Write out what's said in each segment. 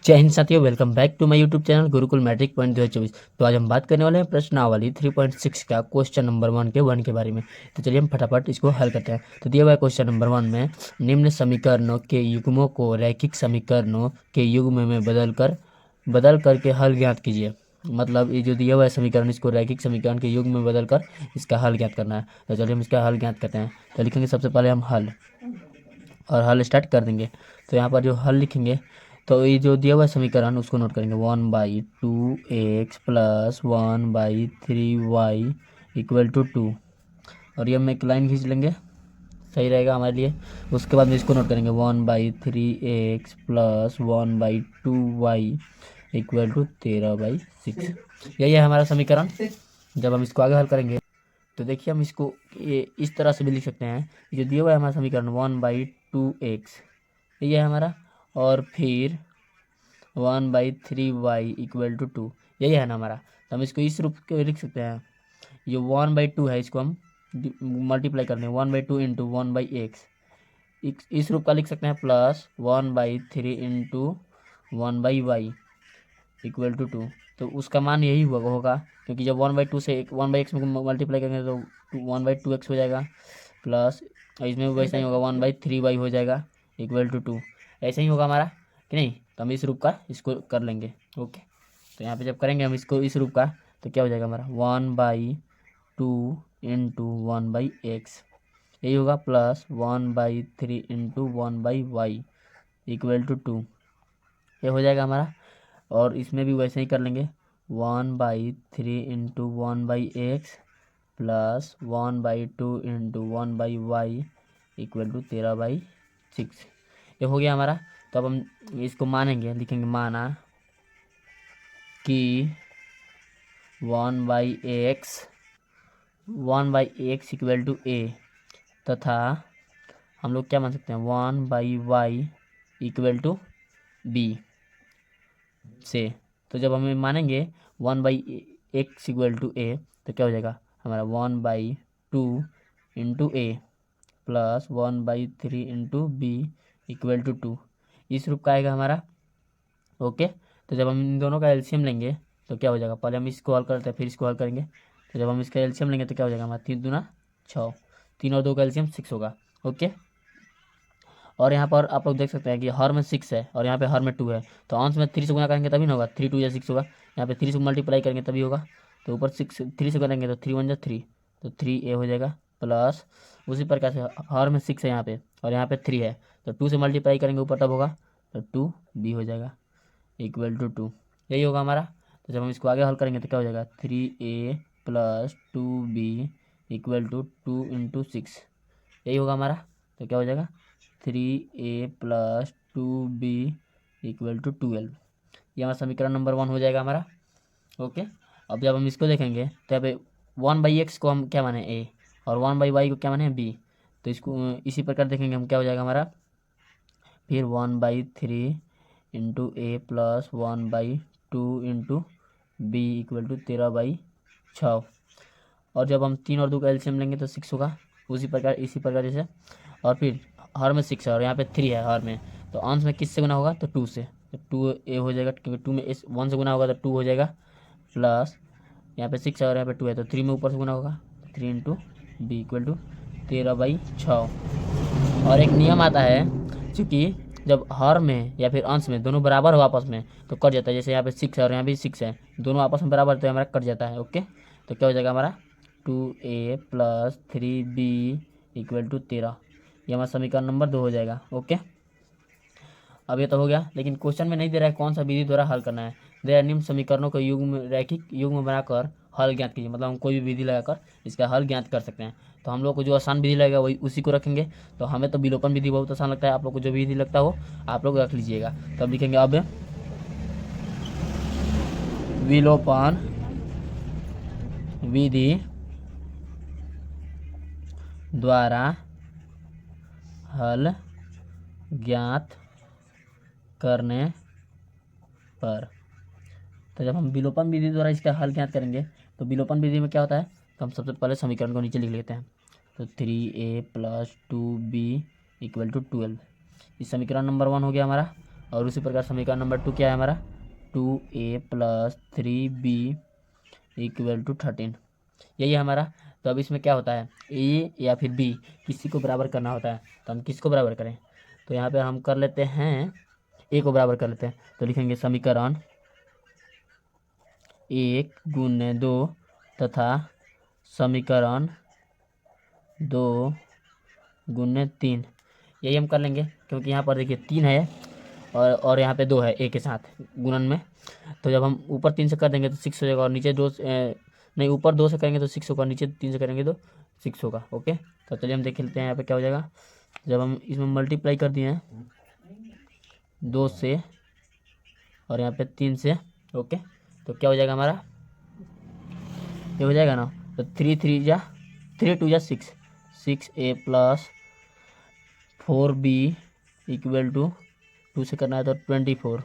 जय हिंद साथियों, welcome back to my YouTube channel Gurukul matric point 2024। तो आज हम बात करने वाले हैं प्रश्नावली 3.6 का क्वेश्चन नंबर 1 के बारे में। तो चलिए हम फटाफट इसको हल करते हैं। तो दिया हुआ है क्वेश्चन नंबर 1 में निम्न समीकरणों के युग्मों को रैखिक समीकरणों के युग्म में बदल करके हल ज्ञात कीजिए। मतलब ये जो दिया हुआ है समीकरण, इसको रैखिक समीकरण के युग्म में बदल कर इसका हल ज्ञात करना है। तो चलिए हम इसका हल ज्ञात करते हैं। तो लिखेंगे सबसे पहले हम हल, और हल स्टार्ट कर देंगे। तो यहाँ पर जो हल लिखेंगे, तो ये जो दिया हुआ है समीकरण उसको नोट करेंगे। 1/2x plus 1/3y equal to 2, और ये हम एक लाइन खींच लेंगे, सही रहेगा हमारे लिए। उसके बाद में इसको नोट करेंगे 1/3x plus 1/2y equal to 13/6। यही है हमारा समीकरण। जब हम इसको आगे हल करेंगे तो देखिए हम इसको ये इस तरह से भी लिख सकते हैं। जो दिया हुआ है हमारा समीकरण 1/2x ये है हमारा, और फिर 1/3y इक्वल टू 2, यही है ना हमारा। तो हम इसको इस रूप के लिख सकते हैं। ये 1/2 है, इसको हम मल्टीप्लाई कर दें 1/2 इंटू 1/x, इस रूप का लिख सकते हैं, plus 1/3 into 1/y equal to 2। तो उसका मान यही होगा, क्योंकि जब 1/2 से 1/x में मल्टीप्लाई करेंगे तो 1/2x हो जाएगा, प्लस इसमें वैसा ही होगा 1/3y हो जाएगा इक्वल टू 2। ऐसा ही होगा हमारा कि नहीं। तो हम इस रूप का इसको कर लेंगे। ओके, तो यहाँ पे जब करेंगे हम इसको इस रूप का, तो क्या हो जाएगा हमारा 1/2 इंटू 1/x यही होगा, plus 1/3 into 1/y equal to 2, ये हो जाएगा हमारा। और इसमें भी वैसे ही कर लेंगे 1/3 into 1/x plus 1/2 into 1/y equal to 13/6, ये हो गया हमारा। तो अब हम इसको मानेंगे, लिखेंगे माना कि 1/x इक्वल टू a, तथा हम लोग क्या मान सकते हैं 1/y इक्वल टू b से। तो जब हमें मानेंगे 1/x इक्वल टू a, तो क्या हो जाएगा हमारा 1/2 into a plus 1/3 into b equal to 2, इस रूप का आएगा हमारा। ओके, तो जब हम इन दोनों का एलसीएम लेंगे तो क्या हो जाएगा, पहले हम इसको हल करते हैं फिर इसको हल करेंगे। तो जब हम इसका एलसीएम लेंगे तो क्या हो जाएगा हमारा 3 दूना 6, 3 और 2 का एलसीएम 6 होगा। ओके, और यहाँ पर आप लोग देख सकते हैं कि हर में 6 है और यहाँ पे हर में 2 है, तो अंश में 3 से गुना करेंगे तभी ना होगा, 3 2 या 6 होगा। यहाँ पे 3 से मल्टीप्लाई करेंगे तभी होगा, तो ऊपर 3 से करेंगे तो 3 1 जा 3, तो 3a हो जाएगा, प्लस उसी प्रकार से हर में 6 है यहाँ पे और यहाँ पे 3 है, तो 2 से मल्टीप्लाई करेंगे ऊपर तब होगा, तो 2b हो जाएगा इक्वल टू 2, यही होगा हमारा। तो जब हम इसको आगे हल करेंगे तो क्या हो जाएगा 3a plus 2b equal to 2 into 6, यही होगा हमारा। तो क्या हो जाएगा 3a plus 2b equal to 12, ये हमारा समीकरण नंबर 1 हो जाएगा हमारा। ओके, अब जब हम इसको देखेंगे तो यहाँ पे 1/x को हम क्या माने a और 1/y को क्या माने b, तो इसको इसी प्रकार देखेंगे हम क्या हो जाएगा हमारा, फिर 1/3 into a plus 1/2 into b equal to 13/6, और जब हम 3 और 2 का एलसीएम लेंगे तो 6 होगा, उसी प्रकार इसी प्रकार जैसे। और फिर हर में 6 है और यहाँ पे 3 है हर में, तो अंश में किससे गुना होगा, तो 2 से, तो 2a हो जाएगा, क्योंकि 2 में 1 से गुना होगा तो 2 हो जाएगा, प्लस यहाँ पे 6 है और यहाँ पे 2 है तो 3 में ऊपर से गुना होगा, 3 इंटू बी इक्वल टू 13/6। और एक नियम आता है, क्योंकि जब हर में या फिर अंश में दोनों बराबर हो आपस में तो कट जाता है, जैसे यहाँ पे 6 है और यहाँ भी 6 है, दोनों आपस में बराबर तो हमारा कट जाता है। ओके, तो क्या हो जाएगा हमारा 2a plus 3b equal to 13, ये हमारा समीकरण नंबर 2 हो जाएगा। ओके, अब ये तो हो गया, लेकिन क्वेश्चन में नहीं दे रहा है कौन सा विधि द्वारा हल करना है। दे रहा है निम्न समीकरणों को युग्म रैखिक युग्म बनाकर हल ज्ञात कीजिए, मतलब हम कोई भी विधि लगाकर इसका हल ज्ञात कर सकते हैं। तो हम लोग को जो आसान विधि लगेगा वही उसी को रखेंगे। तो हमें तो विलोपन विधि बहुत आसान लगता है, आप लोग को जो विधि लगता हो आप लोग रख लीजिएगा। तो अब लिखेंगे अब विलोपन विधि द्वारा हल ज्ञात करने पर, तो जब हम विलोपन विधि द्वारा इसका हल ज्ञात करेंगे तो विलोपन विधि में क्या होता है, तो हम सबसे पहले समीकरण को नीचे लिख लेते हैं। तो 3a plus 2b equal to 12, इस समीकरण नंबर 1 हो गया हमारा। और उसी प्रकार समीकरण नंबर 2 क्या है हमारा, 2a + 3b इक्वल टू 13, यही है हमारा। तो अब इसमें क्या होता है, ए या फिर बी किसी को बराबर करना होता है, तो हम किसको बराबर करें, तो यहाँ पे हम कर लेते हैं ए को बराबर कर लेते हैं। तो लिखेंगे समीकरण 1 गुने 2 तथा समीकरण 2 गुने 3, यही हम कर लेंगे, क्योंकि यहाँ पर देखिए 3 है और यहाँ पे 2 है ए के साथ गुणन में। तो जब हम ऊपर 3 से कर देंगे तो 6 हो जाएगा, और नीचे 2 नहीं, ऊपर 2 से करेंगे तो 6 होगा, नीचे 3 से करेंगे तो 6 होगा। ओके, तो चलिए हम देख लेते हैं यहाँ पे क्या हो जाएगा। जब हम इसमें मल्टीप्लाई कर दिए हैं 2 से और यहाँ पे 3 से, ओके, तो क्या हो जाएगा हमारा, ये हो जाएगा ना, तो 3 2 जा 6, 6a + 4b इक्वल टू 2 से करना है तो 24,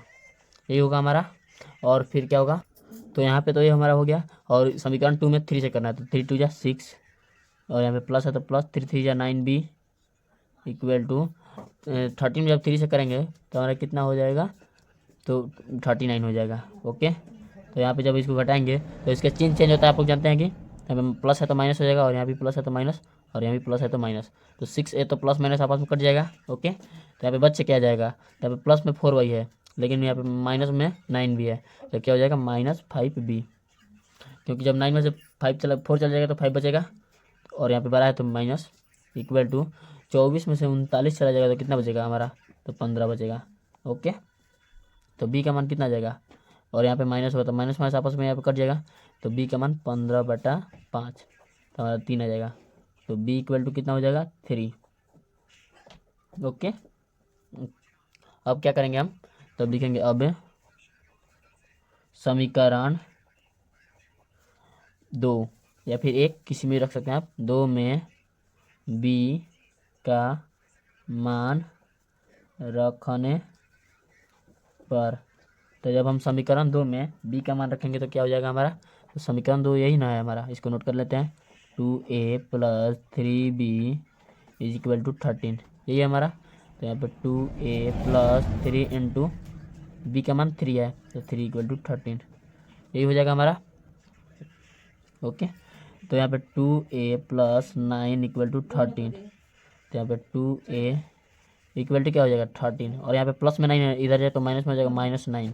यही होगा हमारा। और फिर क्या होगा, तो यहाँ पे तो ये हमारा हो गया, और समीकरण 2 में 3 से करना है तो 3 2 जा 6, और यहाँ पे प्लस है तो प्लस, 3 3 जा 9b इक्वल टू 13 में जब 3 से करेंगे तो हमारा कितना हो जाएगा, तो 39 हो जाएगा। ओके, तो यहाँ पे जब इसको घटाएंगे तो इसके चिन्ह चेंज होता है, आप लोग जानते हैं कि यहाँ पे प्लस है तो माइनस हो जाएगा, और यहाँ भी प्लस है तो माइनस, और यहाँ भी प्लस है तो माइनस, तो 6a तो प्लस माइनस आपस में कट जाएगा। ओके, तो यहाँ पे बच से क्या जाएगा, यहाँ पे प्लस में 4y है, लेकिन यहाँ पे माइनस में 9 भी है, तो क्या हो जाएगा -5b, क्योंकि जब 9 में से 4 चल जाएगा तो 5 बचेगा, और यहाँ पे 12 है तो माइनस इक्वल टू 24 में से 39 चला जाएगा तो कितना बचेगा हमारा, तो 15 बचेगा। ओके, तो b का मान कितना आ जाएगा, और यहाँ पे माइनस होगा तो माइनस माइनस आपस में यहाँ पे कट जाएगा, तो b का मान 15/5, तो हमारा 3 आ जाएगा, तो b इक्वल टू कितना हो जाएगा 3। ओके, अब क्या करेंगे हम, तब लिखेंगे अब समीकरण 2 या फिर 1 किसी में रख सकते हैं आप, 2 में b का मान रखने पर, तो जब हम समीकरण 2 में b का मान रखेंगे तो क्या हो जाएगा हमारा, तो समीकरण 2 यही ना है हमारा, इसको नोट कर लेते हैं, 2a + 3b इक्वल टू 13, यही है हमारा। तो यहाँ पे 2a + 3 इंटू b का मान 3 है तो 3 इक्वल टू 13, यही हो जाएगा हमारा। ओके, तो यहाँ पे 2a + 9 इक्वल टू 13, तो यहाँ पे 2a इक्वल टू क्या हो जाएगा 13, और यहाँ पे प्लस में 9 है, इधर जाए तो माइनस में हो जाएगा -9,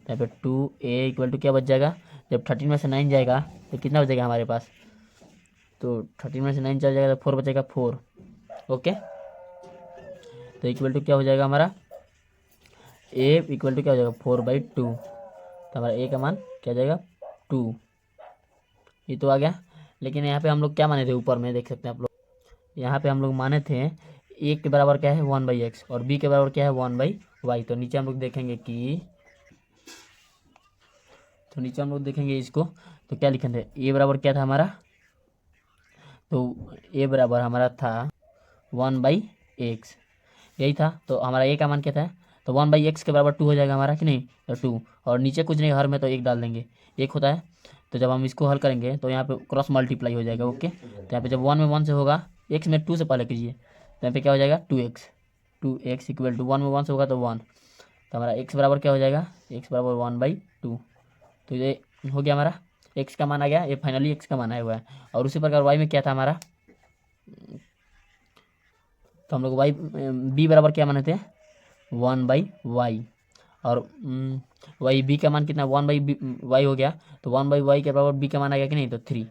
तो यहाँ पे 2a इक्वल टू क्या बच जाएगा, जब 13 में से 9 जाएगा तो कितना बचेगा हमारे पास, तो 13 में से 9 चल जाएगा तो 4 बचेगा 4। ओके, तो इक्वल टू क्या हो जाएगा हमारा, a इक्वल टू क्या हो जाएगा 4/2, तो हमारा a का मान क्या जाएगा 2, ये तो आ गया। लेकिन यहाँ पे हम लोग क्या माने थे, ऊपर में देख सकते हैं आप लोग, यहाँ पे हम लोग माने थे a के बराबर क्या है 1/x, और b के बराबर क्या है 1/y, तो नीचे हम लोग देखेंगे कि, तो नीचे हम लोग देखेंगे इसको, तो क्या लिखे थे, a बराबर क्या था हमारा, तो a बराबर हमारा था 1/x, यही था। तो हमारा a का मान क्या था, तो 1/x के बराबर 2 हो जाएगा हमारा कि नहीं, तो 2, और नीचे कुछ नहीं, हर में तो 1 डाल देंगे, 1 होता है। तो जब हम इसको हल करेंगे तो यहाँ पे क्रॉस मल्टीप्लाई हो जाएगा। ओके, तो यहाँ पे जब 1 में 1 से होगा, x में 2 से पहले कीजिए, तो यहाँ पे क्या हो जाएगा 2x इक्वल टू 1 में 1 से होगा तो 1, तो हमारा x बराबर क्या हो जाएगा, x बराबर 1/2, तो ये हो गया हमारा x का मान आ गया, ये फाइनली x का मान आया हुआ है। और उसी प्रकार y में क्या था हमारा, तो हम लोग b बराबर क्या माने थे 1/y, और y b का मान कितना 1/y हो गया, तो 1/y के बराबर b का मान आ गया कि नहीं, तो 3,